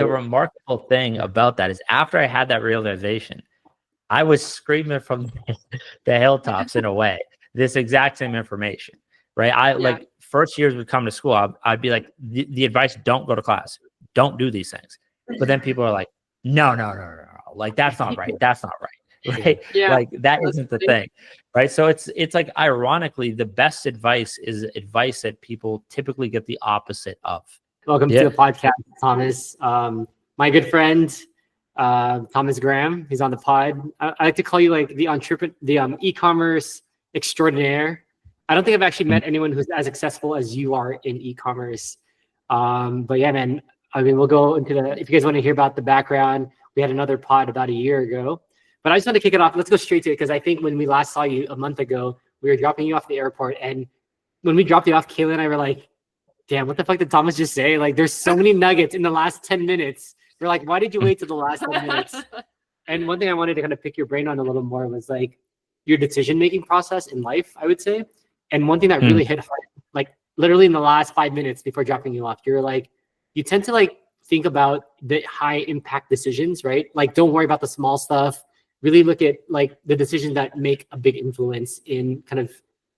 the remarkable thing about that is after I had that realization, I was screaming from the hilltops in a way, this exact same information, right? Like first years would come to school, I'd be like, the advice, don't go to class, don't do these things. But then people are like, no. Like, that's not right. That's not right. Right. Yeah. Like that isn't the thing. Right. So it's like, ironically, the best advice is advice that people typically get the opposite of. Welcome to the podcast, Thomas. My good friend, Thomas Graham, he's on the pod. I like to call you like the e-commerce extraordinaire. I don't think I've actually met anyone who's as successful as you are in e-commerce. But yeah, man, I mean, we'll go into if you guys want to hear about the background, we had another pod about a year ago. But I just want to kick it off. Let's go straight to it, because I think when we last saw you a month ago, we were dropping you off the airport. And when we dropped you off, Kayla and I were like, damn, what the fuck did Thomas just say? Like, there's so many nuggets in the last 10 minutes. We're like, why did you wait till the last 10 minutes? And one thing I wanted to kind of pick your brain on a little more was like your decision-making process in life, I would say. And one thing that really hit hard, like literally in the last 5 minutes before dropping you off, you're like, you tend to like think about the high impact decisions, right? Like, don't worry about the small stuff. Really look at like the decisions that make a big influence in kind of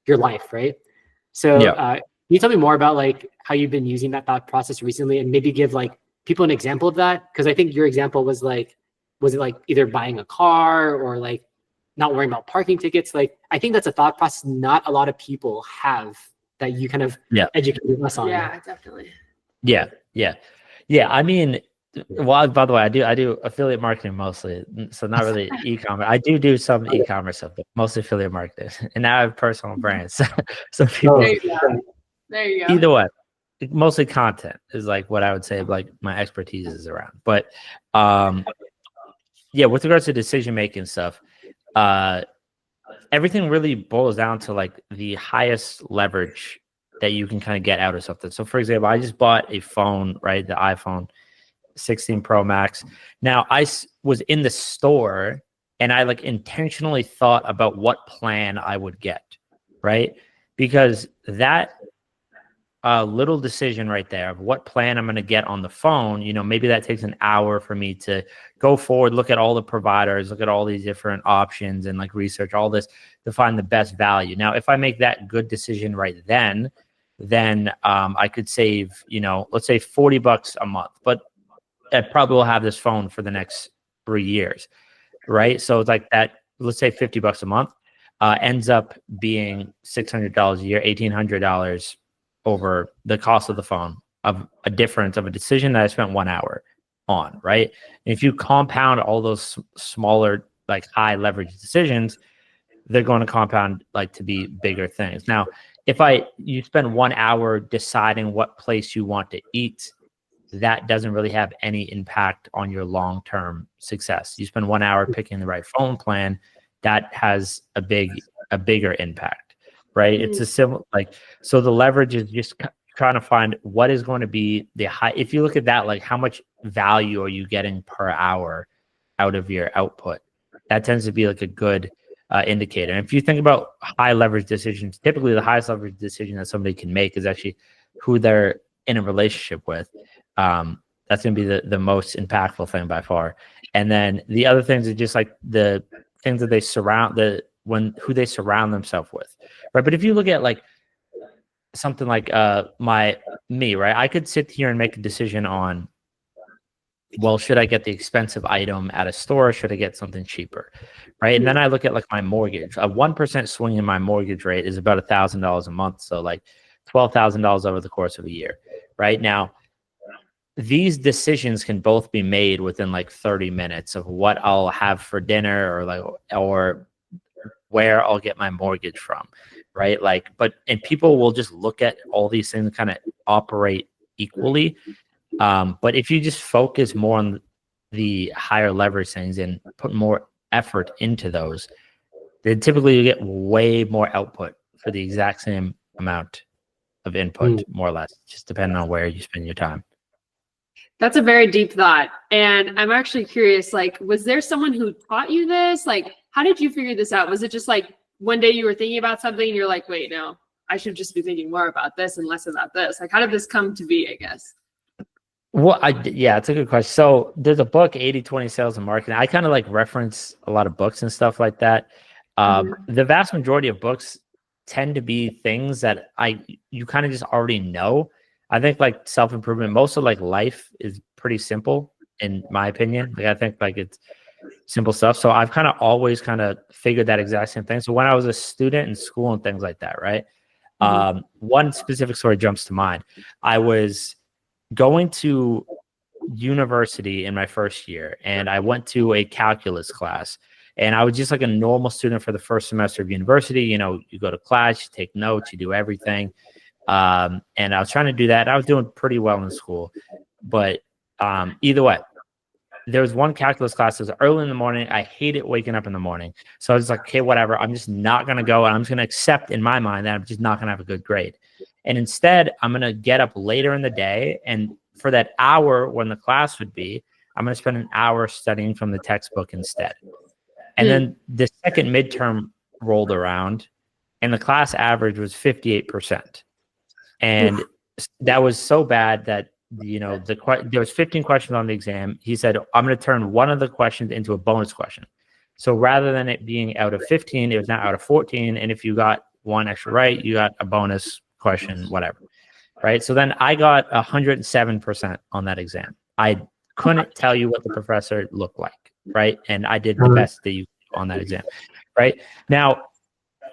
your life, right? So can you tell me more about like how you've been using that thought process recently, and maybe give like people an example of that? Because I think your example was like, was it like either buying a car or like not worrying about parking tickets? Like, I think that's a thought process not a lot of people have that you kind of educated us on. Yeah, definitely. Yeah. I mean, well, by the way, I do affiliate marketing mostly, so not really e-commerce. I do some e-commerce stuff, but mostly affiliate marketing. And now I have personal brands. So people, there you go. Either way, mostly content is like what I would say like my expertise is around. But with regards to decision making stuff, everything really boils down to like the highest leverage that you can kind of get out of something. So for example, I just bought a phone, right? The iPhone 16 Pro Max. Now I was in the store and I like intentionally thought about what plan I would get, right? Because that little decision right there of what plan I'm going to get on the phone, you know, maybe that takes an hour for me to go forward, look at all the providers, look at all these different options and like research all this to find the best value. Now, if I make that good decision right then I could save, you know, let's say $40 a month, but I probably will have this phone for the next 3 years, right? So it's like that, let's say $50 a month ends up being $600 a year, $1,800 over the cost of the phone, of a difference of a decision that I spent 1 hour on, right? And if you compound all those smaller, like high leverage decisions, they're going to compound like to be bigger things. Now, if you spend 1 hour deciding what place you want to eat, that doesn't really have any impact on your long-term success. You spend 1 hour picking the right phone plan, that has a bigger impact, right? It's a similar, like, so the leverage is just trying to find what is going to be the high. If you look at that, like how much value are you getting per hour out of your output? That tends to be like a good indicator. And if you think about high leverage decisions, typically the highest leverage decision that somebody can make is actually who they're in a relationship with. That's going to be the most impactful thing by far. And then the other things are just like the things that they who they surround themselves with, right? But if you look at like something like me, right? I could sit here and make a decision on, well, should I get the expensive item at a store? Or should I get something cheaper, right? And then I look at like my mortgage. A 1% swing in my mortgage rate is about $1,000 a month, so like $12,000 over the course of a year, right? Now, these decisions can both be made within like 30 minutes of what I'll have for dinner or where I'll get my mortgage from, right? Like, and people will just look at all these things and kind of operate equally. But if you just focus more on the higher leverage things and put more effort into those, then typically you get way more output for the exact same amount of input, more or less, just depending on where you spend your time. That's a very deep thought. And I'm actually curious, like, was there someone who taught you this? Like, how did you figure this out? Was it just like one day you were thinking about something and you're like, wait, no, I should just be thinking more about this and less about this? Like, how did this come to be, I guess? Well, yeah, it's a good question. So there's a book, 80-20 Sales and Marketing. I kind of like reference a lot of books and stuff like that. The vast majority of books tend to be things that you kind of just already know. I think like self-improvement, most of like life is pretty simple in my opinion. Like I think like it's simple stuff. So I've kind of always kind of figured that exact same thing. So when I was a student in school and things like that, right? One specific story jumps to mind. I was going to university in my first year, and I went to a calculus class, and I was just like a normal student for the first semester of university. You know, you go to class, you take notes, you do everything. And I was trying to do that. I was doing pretty well in school, but either way, there was one calculus class that was early in the morning. I hated waking up in the morning. So I was like, okay, whatever. I'm just not going to go. And I'm just going to accept in my mind that I'm just not going to have a good grade. And instead, I'm going to get up later in the day. And for that hour when the class would be, I'm going to spend an hour studying from the textbook instead. And then the second midterm rolled around, and the class average was 58%. And that was so bad that, you know, there was 15 questions on the exam. He said, I'm going to turn one of the questions into a bonus question. So rather than it being out of 15, it was now out of 14. And if you got one extra right, you got a bonus question, whatever. Right. So then I got 107% on that exam. I couldn't tell you what the professor looked like. Right. And I did the best that you could on that exam. Right. Now,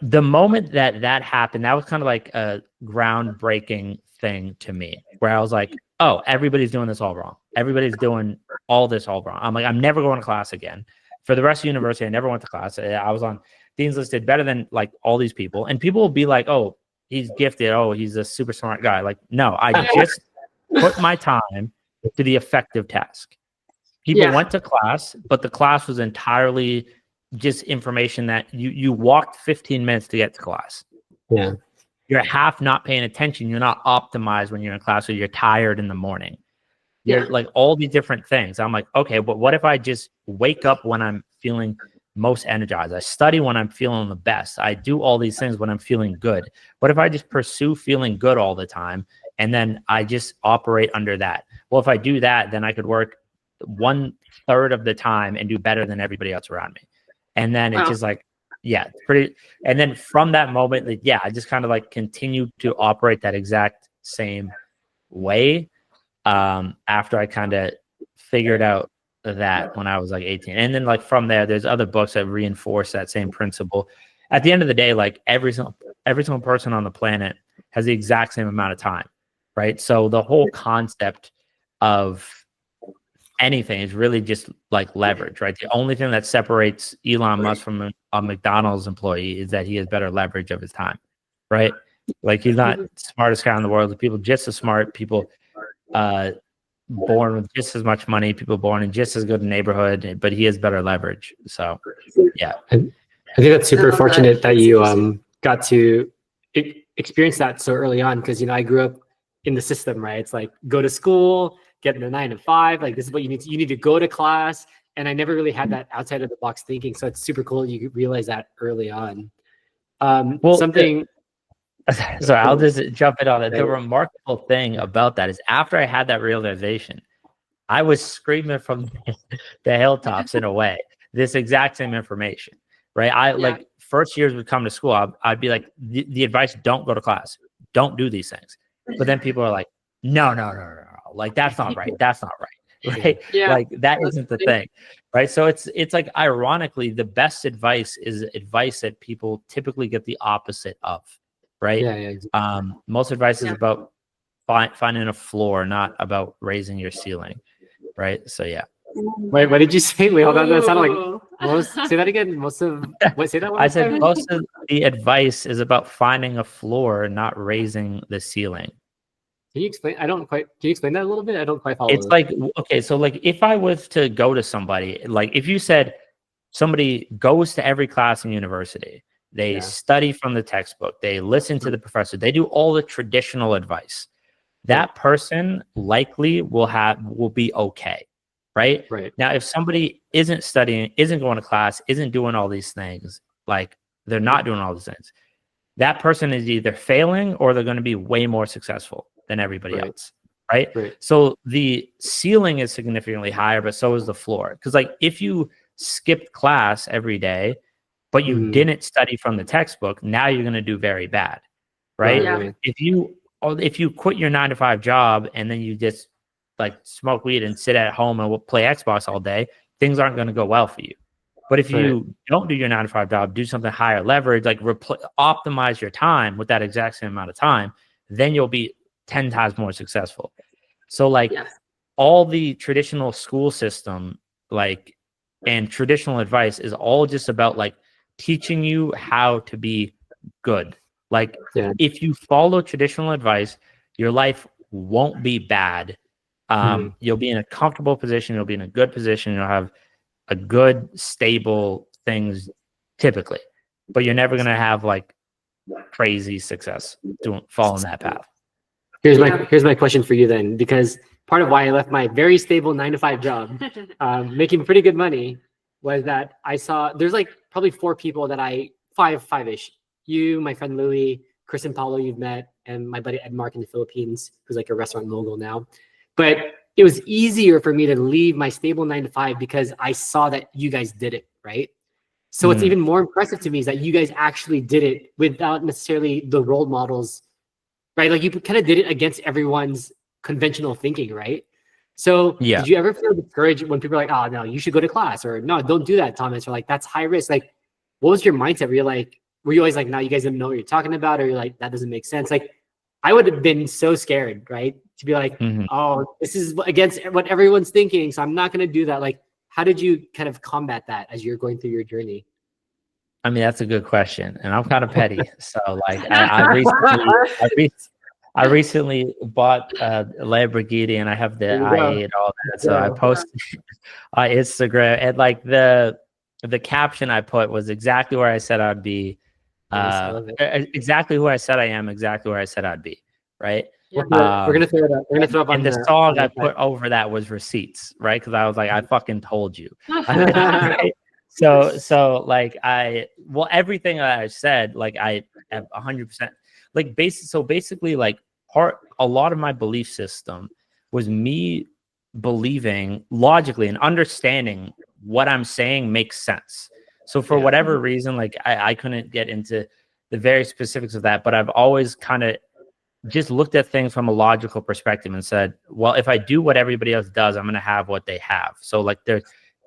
the moment that happened, that was kind of like a groundbreaking thing to me, where I was like, oh, everybody's doing this all wrong. Everybody's doing all this all wrong. I'm like, I'm never going to class again. For the rest of university, I never went to class. I was on Dean's List, did better than like all these people. And people will be like, oh, he's gifted. Oh, he's a super smart guy. Like, no, I just put my time to the effective task. People went to class, but the class was entirely just information that you walked 15 minutes to get to class. Yeah. You're half not paying attention. You're not optimized when you're in class, or you're tired in the morning. You're like all these different things. I'm like, okay, but what if I just wake up when I'm feeling most energized? I study when I'm feeling the best. I do all these things when I'm feeling good. What if I just pursue feeling good all the time, and then I just operate under that? Well, if I do that, then I could work 1/3 of the time and do better than everybody else around me. And then it's just like, yeah, it's pretty. And then from that moment, like, yeah, I just kind of like continued to operate that exact same way after I kind of figured out that when I was like 18. And then like from there, there's other books that reinforce that same principle. At the end of the day, like every single person on the planet has the exact same amount of time, right? So the whole concept of anything is really just like leverage, right? The only thing that separates Elon Musk from a McDonald's employee is that he has better leverage of his time, right? Like he's not the smartest guy in the world. The people just as smart, people born with just as much money, people born in just as good a neighborhood, but he has better leverage. So yeah. I think that's super fortunate that you got to experience that so early on, because, you know, I grew up in the system, right? It's like go to school, get in the 9 to 5, like this is what you need to go to class. And I never really had that outside of the box thinking. So it's super cool you realize that early on. So I'll just jump in on it. The remarkable thing about that is after I had that realization, I was screaming from the hilltops in a way, this exact same information, right? Like first years would come to school, I'd be like, the advice, don't go to class, don't do these things. But then people are like, no. Like, that's not right. That's not right. Right. Yeah. Like that isn't the thing. Right. So it's like, ironically, the best advice is advice that people typically get the opposite of. Right. Yeah. Most advice is about finding a floor, not about raising your ceiling. Right. So yeah. Wait, what did you say? Wait, hold on. That sounded like say that again. Say that one. I said most of the advice is about finding a floor, not raising the ceiling. Can you explain? Can you explain that a little bit? I don't quite follow. It's like, okay, so like if I was to go to somebody, like if you said somebody goes to every class in university, they study from the textbook, they listen to the professor, they do all the traditional advice, that person likely will be okay. Right. Now, if somebody isn't studying, isn't going to class, isn't doing all these things, like they're not doing all these things, that person is either failing or they're going to be way more successful than everybody else. right? Right. So the ceiling is significantly higher, but so is the floor. Because like if you skipped class every day, but you didn't study from the textbook, now you're going to do very bad, right? Yeah. If you quit your 9 to 5 job and then you just like smoke weed and sit at home and play Xbox all day, things aren't going to go well for you. But if you don't do your 9 to 5 job, do something higher leverage, like optimize your time with that exact same amount of time, then you'll be 10 times more successful. So like all the traditional school system, like, and traditional advice is all just about like teaching you how to be good. Like if you follow traditional advice, your life won't be bad. You'll be in a comfortable position. You'll be in a good position. You'll have a good, stable things typically, but you're never going to have like crazy success following that path. Here's my question for you then, because part of why I left my very stable 9 to 5 job, making pretty good money, was that I saw there's like probably 4 people that five-ish. You, my friend Louie, Chris and Paulo you've met, and my buddy Ed Mark in the Philippines, who's like a restaurant mogul now. But it was easier for me to leave my stable 9 to 5 because I saw that you guys did it, right? So what's even more impressive to me is that you guys actually did it without necessarily the role models, right? Like you kind of did it against everyone's conventional thinking, right? So did you ever feel discouraged when people are like, oh, no, you should go to class, or no, don't do that, Thomas, or like, that's high risk? Like, what was your mindset? Were you always like, no, you guys didn't know what you're talking about? Or you're like, that doesn't make sense? Like, I would have been so scared, right? To be like, oh, this is against what everyone's thinking, so I'm not going to do that. Like, how did you kind of combat that as you're going through your journey? I mean, that's a good question, and I'm kind of petty. So, like, I recently bought a Lamborghini, and I have the i8 and all that. So I posted on Instagram, and like the caption I put was exactly where I said I'd be. Exactly who I said I am. Exactly where I said I'd be. Right. We're gonna throw it up. We're gonna throw up on the song I put over that was receipts, right? Because I was like, I fucking told you. Right? So like everything that I said, like I have 100% like basically like a lot of my belief system was me believing logically and understanding what I'm saying makes sense. So for whatever reason, like I couldn't get into the very specifics of that, but I've always kind of just looked at things from a logical perspective and said, well, if I do what everybody else does, I'm going to have what they have. So like there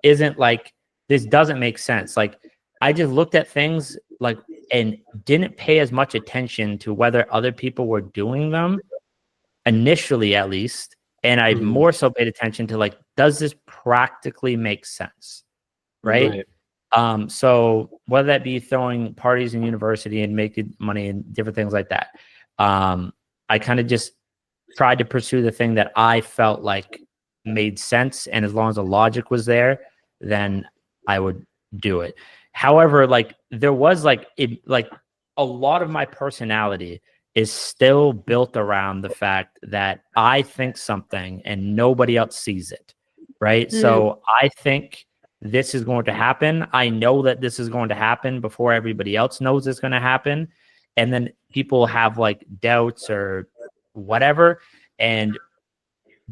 isn't like, this doesn't make sense. Like I just looked at things like, and didn't pay as much attention to whether other people were doing them initially, at least. And I more so paid attention to like, does this practically make sense? Right. So whether that be throwing parties in university and making money and different things like that, I kind of just tried to pursue the thing that I felt like made sense. And as long as the logic was there, then I would do it. However, like there was like a lot of my personality is still built around the fact that I think something and nobody else sees it. Right. So I think this is going to happen. I know that this is going to happen before everybody else knows it's going to happen. And then people have like doubts or whatever. And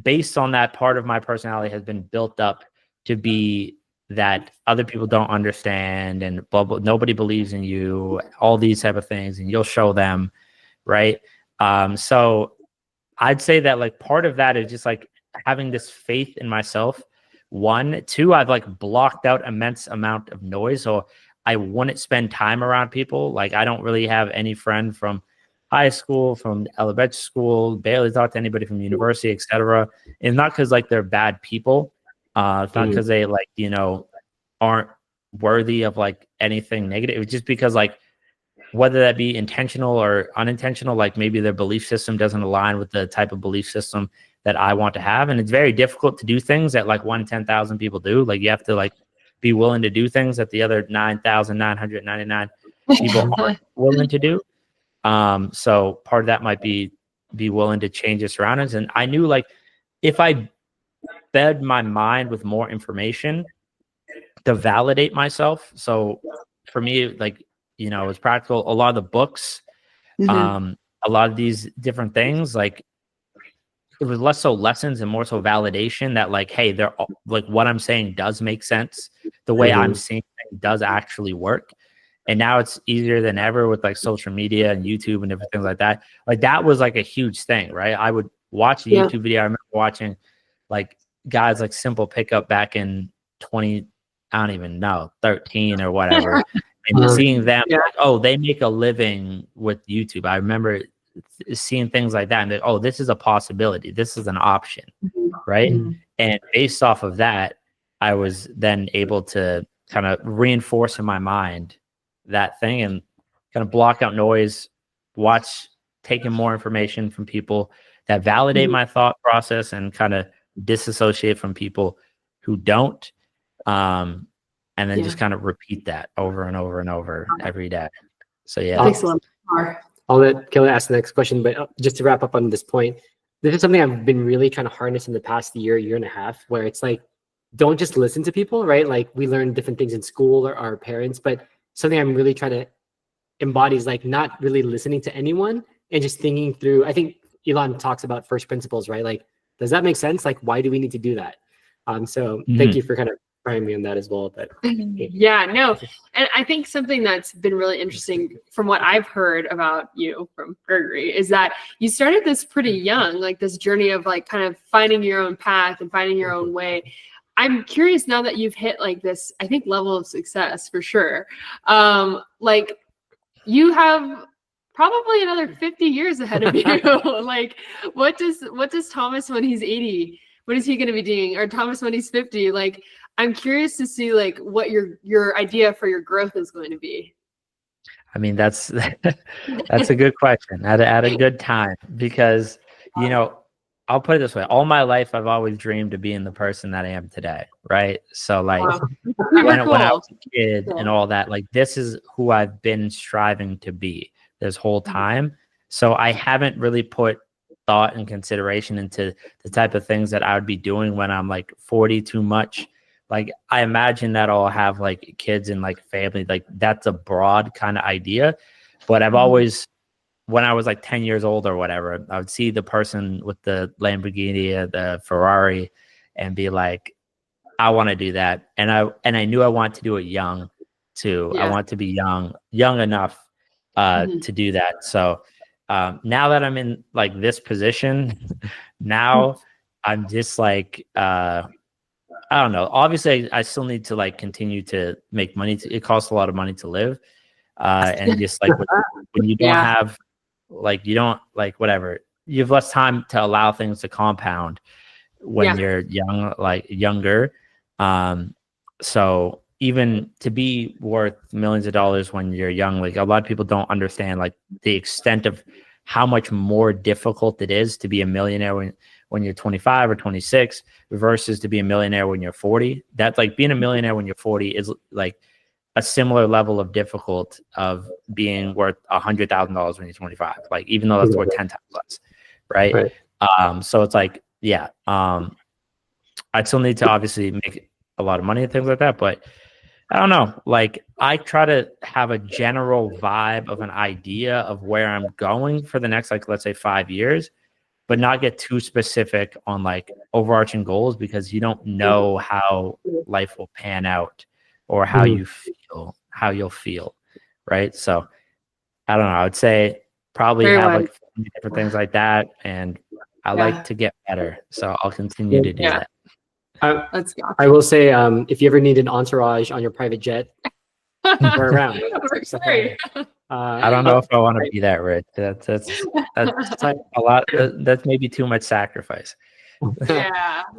based on that, part of my personality has been built up to be that other people don't understand and blah, blah, nobody believes in you, all these type of things, and you'll show them. Right. So I'd say that like part of that is just like having this faith in myself. 1, 2, I've like blocked out immense amount of noise. So I wouldn't spend time around people. Like I don't really have any friend from high school, from elementary school, barely talk to anybody from university, etc. It's not because like they're bad people. It's not because they like, aren't worthy of like anything negative. It's just because like whether that be intentional or unintentional, like maybe their belief system doesn't align with the type of belief system that I want to have. And it's very difficult to do things that like 1 in 10,000 people do. Like you have to like be willing to do things that the other 9,999 people aren't willing to do. So part of that might be willing to change your surroundings. And I knew like if I fed my mind with more information to validate myself. So for me, like, it's practical. A lot of the books, a lot of these different things, like it was less so lessons and more so validation that like, hey, they're like what I'm saying does make sense. The way I'm seeing things does actually work. And now it's easier than ever with like social media and YouTube and different things like that. Like that was like a huge thing, right? I would watch a YouTube video. I remember watching like guys like Simple Pickup back in 20, I don't even know, 13 or whatever. And seeing them, like, oh, they make a living with YouTube. I remember seeing things like that and like, oh, this is a possibility. This is an option, right? And based off of that, I was then able to kind of reinforce in my mind that thing and kind of block out noise, taking more information from people that validate my thought process and kind of disassociate from people who don't. And then just kind of repeat that over and over and over every day. So yeah. Excellent. I'll let Kayla ask the next question, but just to wrap up on this point, this is something I've been really trying to harness in the past year and a half, where it's like, don't just listen to people, right? Like we learn different things in school or our parents, but something I'm really trying to embody is like not really listening to anyone and just thinking through. I think Elon talks about first principles, right? Like, does that make sense? Like, why do we need to do that? So thank you for kind of priming me on that as well. But yeah, no. And I think something that's been really interesting from what I've heard about you from Gregory is that you started this pretty young, like this journey of like kind of finding your own path and finding your own way. I'm curious now that you've hit like this, I think, level of success for sure. Like you have probably another 50 years ahead of you. Like what does Thomas when he's 80, what is he going to be doing? Or Thomas when he's 50? Like, I'm curious to see like what your idea for your growth is going to be. I mean, that's a good question at a good time, because, you know, I'll put it this way. All my life, I've always dreamed of being the person that I am today. Right. So like when I was a kid and all that, like this is who I've been striving to be this whole time. So I haven't really put thought and consideration into the type of things that I would be doing when I'm like 40 too much. Like I imagine that I'll have like kids and like family, like that's a broad kind of idea. But I've always, when I was like 10 years old or whatever, I would see the person with the Lamborghini or the Ferrari and be like, I want to do that. And I knew I wanted to do it young too. I want to be young enough to do that. So now that I'm in like this position, now I'm just like, I don't know. Obviously, I still need to like continue to make money. It costs a lot of money to live. And just like when you don't have, like, you don't like whatever, you have less time to allow things to compound when you're young, like younger. So even to be worth millions of dollars when you're young, like a lot of people don't understand like the extent of how much more difficult it is to be a millionaire when you're 25 or 26 versus to be a millionaire when you're 40. That's like being a millionaire when you're 40 is like a similar level of difficult of being worth $100,000 when you're 25. Like, even though that's worth 10 times less. Right. So it's like, I still need to obviously make a lot of money and things like that, but I don't know. Like, I try to have a general vibe of an idea of where I'm going for the next, like, let's say 5 years, but not get too specific on like overarching goals, because you don't know how life will pan out or how you feel, how you'll feel. Right. So I don't know. I would say probably have like different things like that. And I like to get better. So I'll continue to do that. I will say, if you ever need an entourage on your private jet, we're around. I don't know if I want to be that rich. That's a lot. That's maybe too much sacrifice.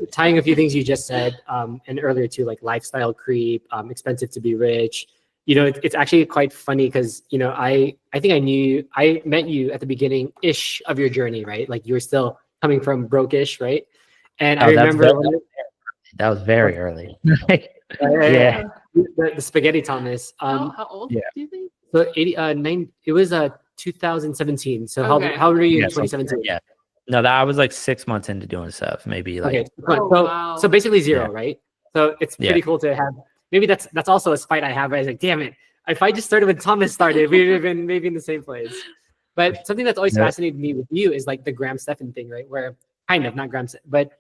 Tying a few things you just said, and earlier too, like lifestyle creep, expensive to be rich. You know, it's actually quite funny because, you know, I think I met you at the beginning ish of your journey, right? Like you were still coming from broke-ish, right? And I remember that was very early. The spaghetti Thomas. How old do you think? So 89. It was 2017. So how old were you in 2017? No, I was like 6 months into doing stuff, maybe like. So basically zero, right? So it's pretty cool to have. Maybe that's also a spite I have. I was like, damn it! If I just started when Thomas started, we would have been maybe in the same place. But something that's always fascinated me with you is like the Graham Stephan thing, right? Where kind of, not Graham said, but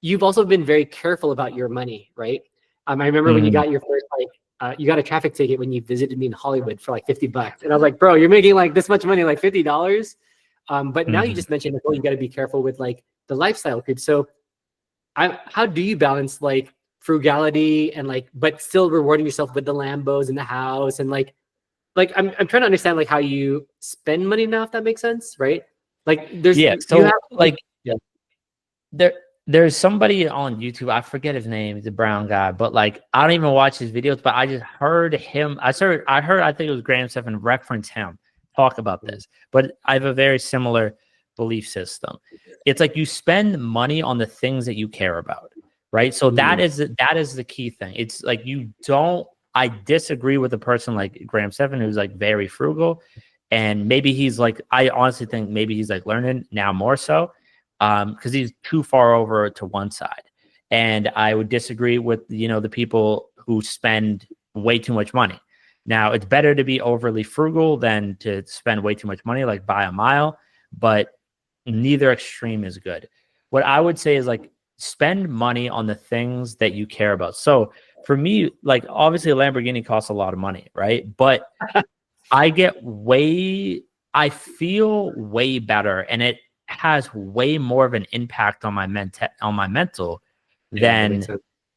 you've also been very careful about your money, right? I remember when you got your first, like, you got a traffic ticket when you visited me in Hollywood for like $50. And I was like, bro, you're making like this much money, like $50. But now you just mentioned, you got to be careful with like the lifestyle creep. So how do you balance like frugality and like, but still rewarding yourself with the Lambos in the house? And like I'm trying to understand like how you spend money now, if that makes sense, right? Like there's, there's somebody on YouTube, I forget his name, he's a brown guy, but like I don't even watch his videos, but I just heard him, I think it was Graham Stephan reference him talk about this, but I have a very similar belief system. It's like you spend money on the things that you care about, right? So that is the key thing. It's like I disagree with a person like Graham Stephan who's like very frugal, and maybe he's like, I honestly think maybe he's like learning now more so, because he's too far over to one side. And I would disagree with, the people who spend way too much money. Now, it's better to be overly frugal than to spend way too much money, like by a mile, but neither extreme is good. What I would say is like spend money on the things that you care about. So for me, like obviously a Lamborghini costs a lot of money, right? But I feel way better, and it has way more of an impact on my mental than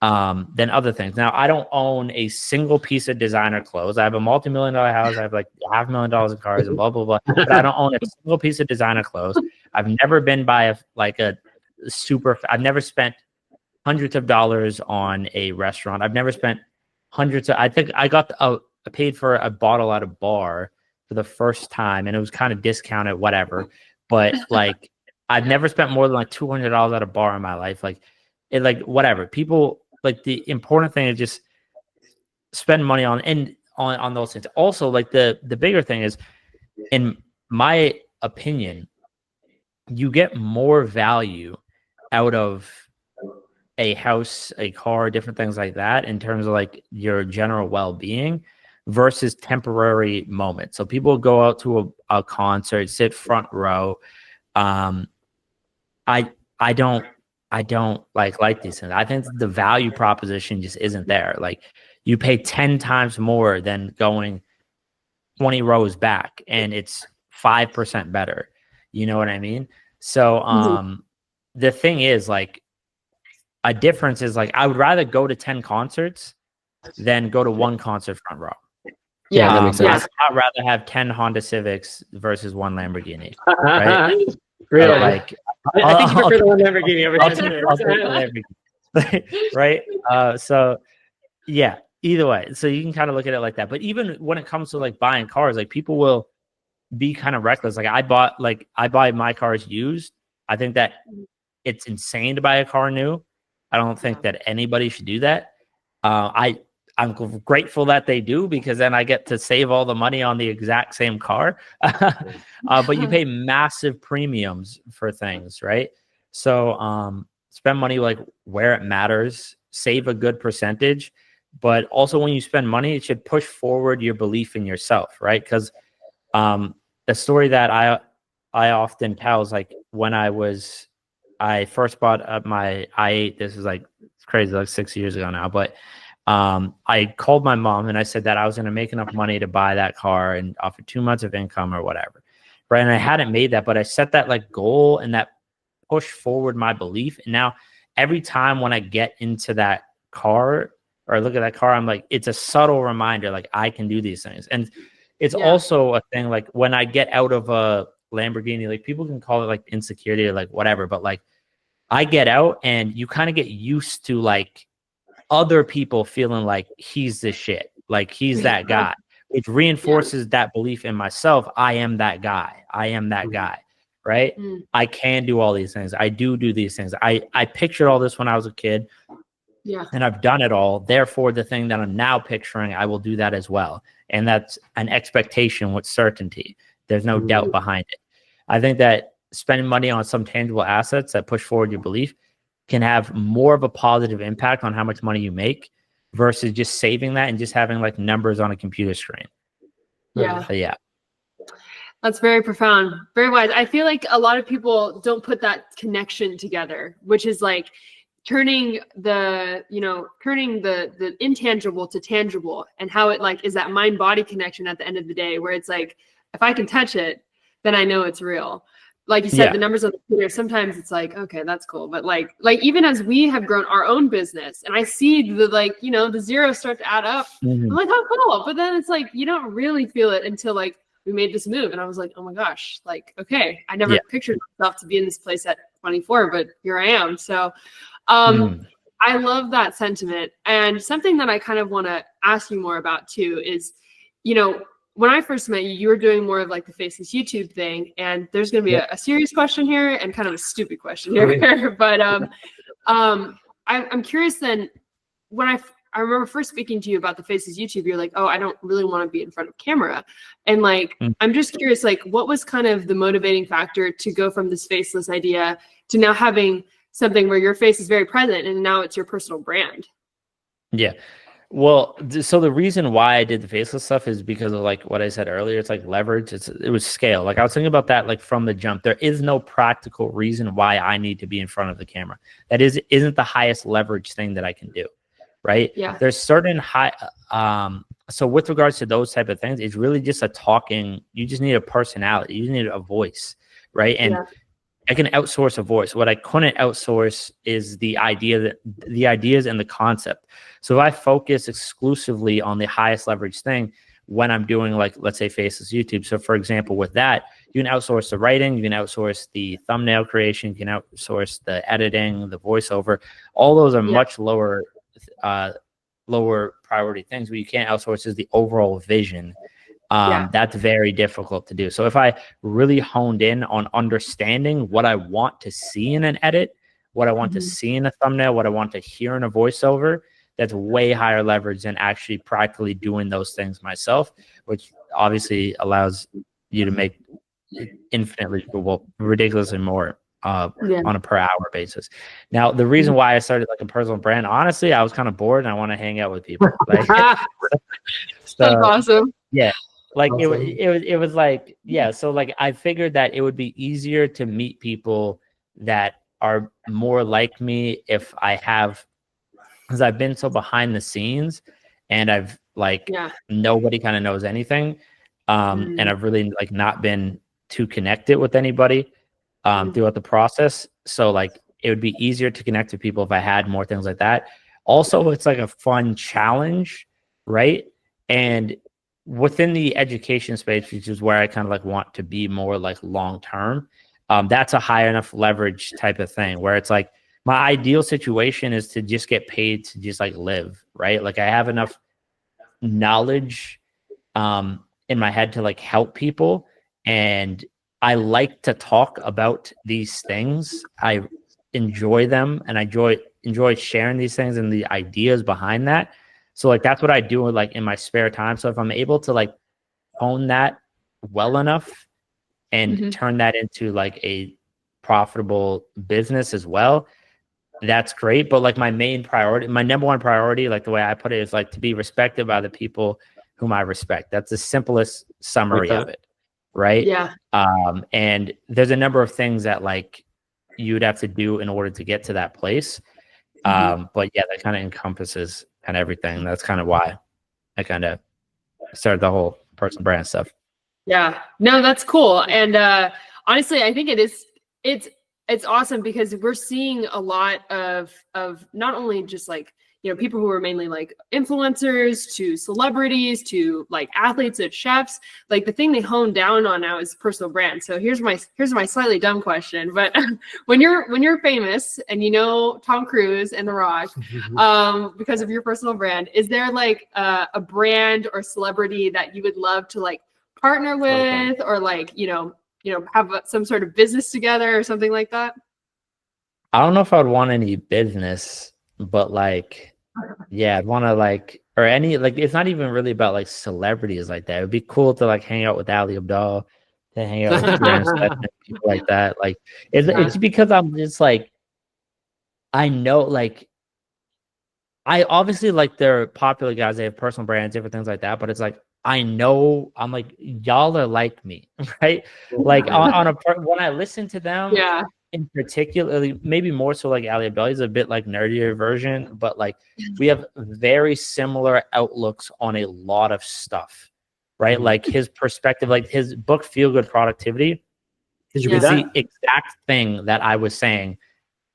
other things. Now, I don't own a single piece of designer clothes. I have a multi-million-dollar house. I have like $500,000 in cars and blah blah blah. But I don't own a single piece of designer clothes. I've never been by I've never spent hundreds of dollars on a restaurant. I've never spent I think I paid for a bottle at a bar for the first time, and it was kind of discounted, whatever. But like, I've never spent more than like $200 at a bar in my life. Like, whatever. People like, the important thing is just spend money on those things. Also, like the bigger thing is, in my opinion, you get more value out of a house, a car, different things like that in terms of like your general well-being versus temporary moments. So people go out to a concert, sit front row. I don't like these things. I think the value proposition just isn't there. Like, you pay 10 times more than going 20 rows back, and it's 5% better. You know what I mean? So the thing is, like, a difference is like, I would rather go to 10 concerts than go to one concert front row. Yeah, that makes sense. I'd rather have 10 Honda Civics versus one Lamborghini. Right? Really? Like, I think you prefer the one Lamborghini over I'll take the Lamborghini. Right? So yeah, either way. So you can kind of look at it like that. But even when it comes to like buying cars, like people will be kind of reckless. Like I buy my cars used. I think that it's insane to buy a car new. I don't think that anybody should do that. I'm grateful that they do, because then I get to save all the money on the exact same car. But you pay massive premiums for things, right? So spend money like where it matters, save a good percentage. But also, when you spend money, it should push forward your belief in yourself, right? Because the story that I often tell is like, when I first bought my i8. This is like, it's crazy, like 6 years ago now. But I called my mom and I said that I was going to make enough money to buy that car and offer 2 months of income or whatever. Right. And I hadn't made that, but I set that like goal, and that pushed forward my belief. And now every time when I get into that car or look at that car, I'm like, it's a subtle reminder, like, I can do these things. And it's also a thing, like, when I get out of a Lamborghini, like, people can call it like insecurity or like whatever, but like, I get out and you kind of get used to like other people feeling like he's the shit, like he's that guy, which reinforces that belief in myself. I am that guy. I am that guy, right? I can do all these things. I do these things. I pictured all this when I was a kid. Yeah. And I've done it all. Therefore, the thing that I'm now picturing, I will do that as well. And that's an expectation with certainty. There's no doubt behind it. I think that spending money on some tangible assets that push forward your belief can have more of a positive impact on how much money you make versus just saving that and just having like numbers on a computer screen. Yeah. Yeah. That's very profound, very wise. I feel like a lot of people don't put that connection together, which is like turning the intangible to tangible, and how it like is that mind body connection at the end of the day, where it's like, if I can touch it, then I know it's real. Like you said, Yeah. the numbers on the computer, sometimes it's like, okay, that's cool. But like even as we have grown our own business and I see the the zeros start to add up, I'm like, oh, cool. But then it's like, you don't really feel it until like we made this move. And I was like, oh my gosh, like, okay, I never pictured myself to be in this place at 24, but here I am. So I love that sentiment. And something that I kind of want to ask you more about too is, when I first met you, you were doing more of like the Faceless YouTube thing, and there's going to be a serious question here and kind of a stupid question here. But I'm curious then, when I remember first speaking to you about the Faceless YouTube, you're like, oh, I don't really want to be in front of camera. And like, I'm just curious, like, what was kind of the motivating factor to go from this Faceless idea to now having something where your face is very present and now it's your personal brand? Yeah. Well, so the reason why I did the Faceless stuff is because of like what I said earlier. It's like leverage. It was scale. Like I was thinking about that like from the jump. There is no practical reason why I need to be in front of the camera. That isn't the highest leverage thing that I can do, right? Yeah. There's certain high. So with regards to those type of things, it's really just a talking. You just need a personality. You need a voice, right? And I can outsource a voice. What I couldn't outsource is the ideas and the concept. So if I focus exclusively on the highest leverage thing when I'm doing like, let's say Faceless YouTube. So for example, with that, you can outsource the writing, you can outsource the thumbnail creation, you can outsource the editing, the voiceover. All those are much lower priority things. What you can't outsource is the overall vision. That's very difficult to do. So if I really honed in on understanding what I want to see in an edit, what I want to see in a thumbnail, what I want to hear in a voiceover, that's way higher leverage than actually practically doing those things myself, which obviously allows you to make infinitely, ridiculously more on a per hour basis. Now, the reason why I started like a personal brand, honestly, I was kind of bored and I want to hang out with people. Like, that's awesome. Yeah. Like it was like, so like I figured that it would be easier to meet people that are more like me if I have, because I've been so behind the scenes and I've like nobody kind of knows anything. And I've really like not been too connected with anybody throughout the process. So like it would be easier to connect to people if I had more things like that. Also, it's like a fun challenge, right? And within the education space, which is where I kind of like want to be more like long term, that's a high enough leverage type of thing where it's like my ideal situation is to just get paid to just like live, right? Like I have enough knowledge in my head to like help people, and I like to talk about these things. I enjoy them, and I enjoy sharing these things and the ideas behind that. So like that's what I do like in my spare time. So if I'm able to like hone that well enough and turn that into like a profitable business as well, that's great. But like my number one priority, like the way I put it, is like to be respected by the people whom I respect. That's the simplest summary of it, right? Yeah. And there's a number of things that like you'd have to do in order to get to that place. But yeah, that kind of encompasses kind of everything. That's kind of why I kind of started the whole personal brand stuff. Yeah, no, that's cool. And honestly, I think it's awesome because we're seeing a lot of not only just like, people who are mainly like influencers to celebrities to like athletes and chefs. Like the thing they hone down on now is personal brand. So here's my slightly dumb question, but when you're famous and Tom Cruise and The Rock, because of your personal brand, is there like a brand or celebrity that you would love to like partner with or like have some sort of business together or something like that? I don't know if I'd want any business, but like, yeah, I'd want to like, or any, like, it's not even really about like celebrities like that. It'd be cool to like hang out with Ali Abdaal, to hang out with Graham Stephan, people like that. Like, it's because I'm just like, I know, like, I obviously like they're popular guys, they have personal brands, different things like that, but it's like, I know I'm like, y'all are like me, right? Like when I listen to them, Yeah. in particularly, maybe more so like Ali Belly's a bit like nerdier version, but like we have very similar outlooks on a lot of stuff, right? Like his perspective, like his book Feel Good Productivity. Did you read It's that? the exact thing that I was saying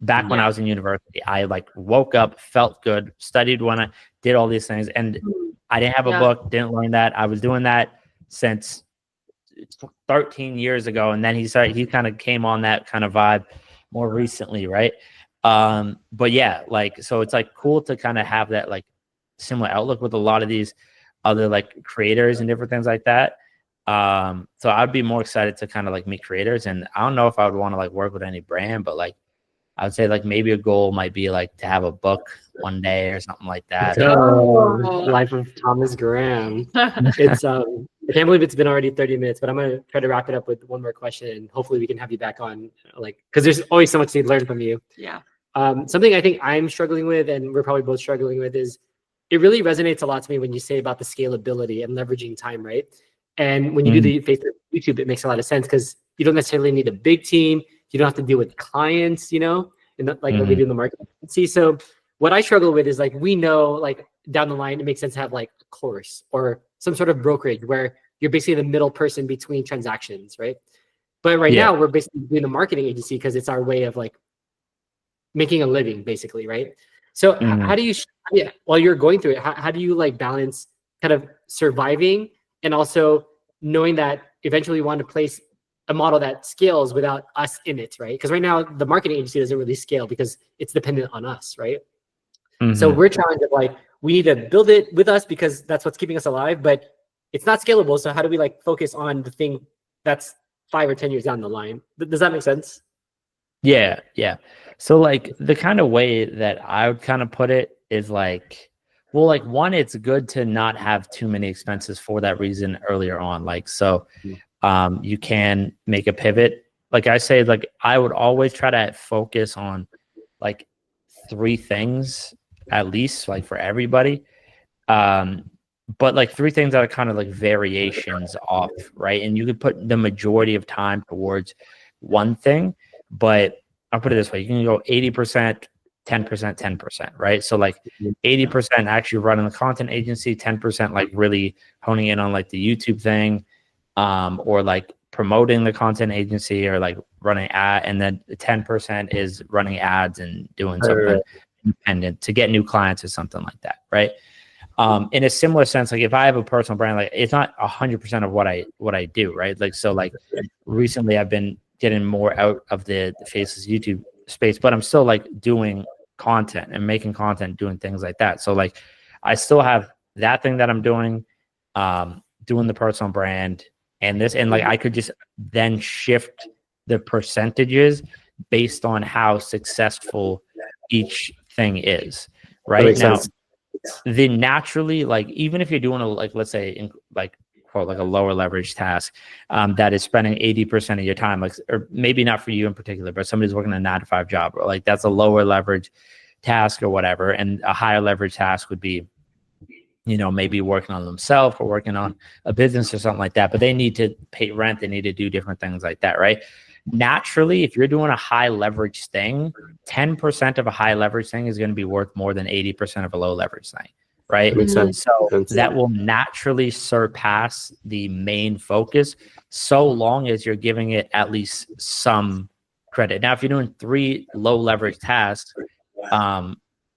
back when I was in university. I like woke up, felt good, studied when I did all these things, and I didn't have a book, didn't learn that. I was doing that since 13 years ago, and then he kind of came on that kind of vibe more recently, right? But yeah, like so it's like cool to kind of have that like similar outlook with a lot of these other like creators and different things like that. So I'd be more excited to kind of like meet creators, and I don't know if I would want to like work with any brand, but like I would say like maybe a goal might be like to have a book one day or something like that. Life of Thomas Graham. It's I can't believe it's been already 30 minutes, but I'm gonna try to wrap it up with one more question, and hopefully we can have you back on, like, because there's always so much to learn from you. Yeah. Something I think I'm struggling with, and we're probably both struggling with, is it really resonates a lot to me when you say about the scalability and leveraging time, right? And when you do the Facebook, YouTube, it makes a lot of sense because you don't necessarily need a big team. You don't have to deal with clients, you know, and like what we do in the market. See, so what I struggle with is like, we know like down the line, it makes sense to have like a course or some sort of brokerage where you're basically the middle person between transactions, right? But right now we're basically doing a marketing agency because it's our way of like making a living basically, right? So how do you, while you're going through it, how do you like balance kind of surviving and also knowing that eventually you want to place a model that scales without us in it, right? Because right now the marketing agency doesn't really scale because it's dependent on us, right? So we're trying to like, we need to build it with us because that's what's keeping us alive, but it's not scalable. So how do we like focus on the thing that's 5 or 10 years down the line? Does that make sense? Yeah. So like the kind of way that I would kind of put it is like, well, like one, it's good to not have too many expenses for that reason earlier on. Like, so you can make a pivot. Like I say, like I would always try to focus on like 3 things at least, like for everybody. But like 3 things that are kind of like variations off, right? And you could put the majority of time towards one thing, but I'll put it this way: you can go 80%, 10%, 10%, right? So like 80% actually running the content agency, 10% like really honing in on like the YouTube thing, or like promoting the content agency or like running ad, and then 10% is running ads and doing something independent to get new clients or something like that, right? In a similar sense, like if I have a personal brand, like it's not 100% of what I do, right? Like so, like recently I've been getting more out of the Faceless YouTube space, but I'm still like doing content and making content, doing things like that. So like I still have that thing that I'm doing, doing the personal brand and this, and like I could just then shift the percentages based on how successful each thing is, right? Now Sense. then naturally, like even if you're doing a, like let's say in, like quote like a lower leverage task that is spending 80% of your time, like, or maybe not for you in particular, but somebody's working a 9-to-5 job, or like that's a lower leverage task or whatever, and a higher leverage task would be, you know, maybe working on themselves or working on a business or something like that, but they need to pay rent, they need to do different things like that, right? Naturally, if you're doing a high leverage thing, 10% of a high leverage thing is going to be worth more than 80% of a low leverage thing, right? Makes sense. So that will naturally surpass the main focus, so long as you're giving it at least some credit. Now, if you're doing 3 low leverage tasks,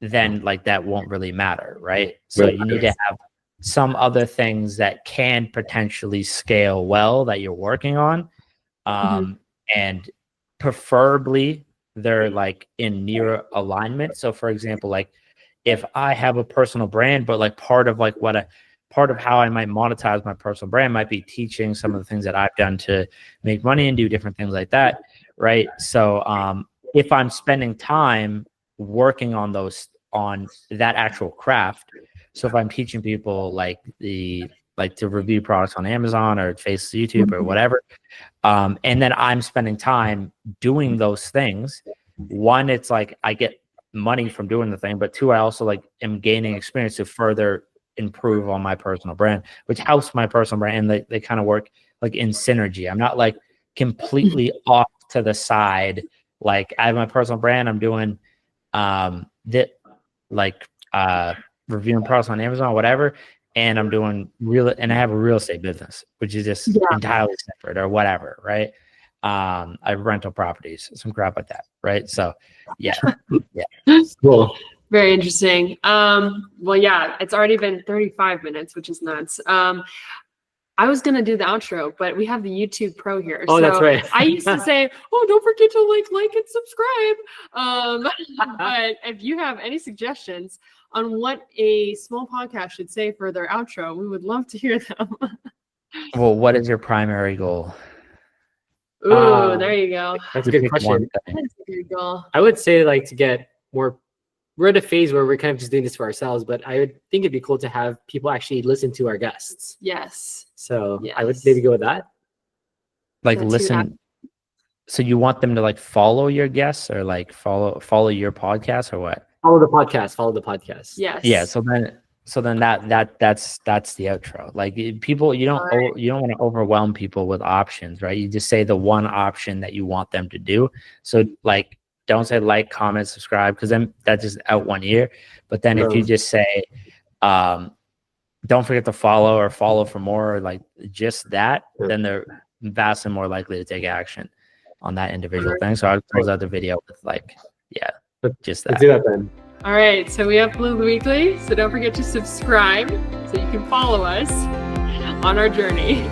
then like that won't really matter, right? So you need to have some other things that can potentially scale well that you're working on. And preferably they're like in near alignment. So for example, like if I have a personal brand, but like part of how I might monetize my personal brand might be teaching some of the things that I've done to make money and do different things like that, right? So if I'm spending time working on that actual craft, so if I'm teaching people like to review products on Amazon or Faceless YouTube or whatever, and then I'm spending time doing those things, one, it's like I get money from doing the thing, but 2, I also like am gaining experience to further improve on my personal brand, which helps my personal brand. And they kind of work like in synergy. I'm not like completely off to the side. Like I have my personal brand. I'm doing that like reviewing products on Amazon, whatever. And I'm doing and I have a real estate business, which is just entirely separate or whatever. Right. I have rental properties, some crap like that. Right. So yeah. Cool. Very interesting. Well, yeah, it's already been 35 minutes, which is nuts. I was gonna do the outro, but we have the YouTube Pro here. Oh, so that's right. I used to say, "Oh, don't forget to like and subscribe." But if you have any suggestions on what a small podcast should say for their outro, we would love to hear them. Well, what is your primary goal? Ooh, there you go. That's a good Pick question. one thing. That's a good goal. I would say like to get more. We're at a phase where we're kind of just doing this for ourselves, but I would think it'd be cool to have people actually listen to our guests. Yes. So I would maybe go with that. Like That's listen. So you want them to like follow your guests or like follow your podcast or what? Follow the podcast. Follow the podcast. Yes. Yeah. So then that's the outro. Like people, you don't want to overwhelm people with options, right? You just say the one option that you want them to do. So like, don't say like, comment, subscribe, because then that's just out one ear. But then if you just say, don't forget to follow or follow for more, or like just that, then they're vastly more likely to take action on that individual thing. So I'll close out the video with like, just that. Let's do that then. All right. So we upload weekly. So don't forget to subscribe so you can follow us on our journey.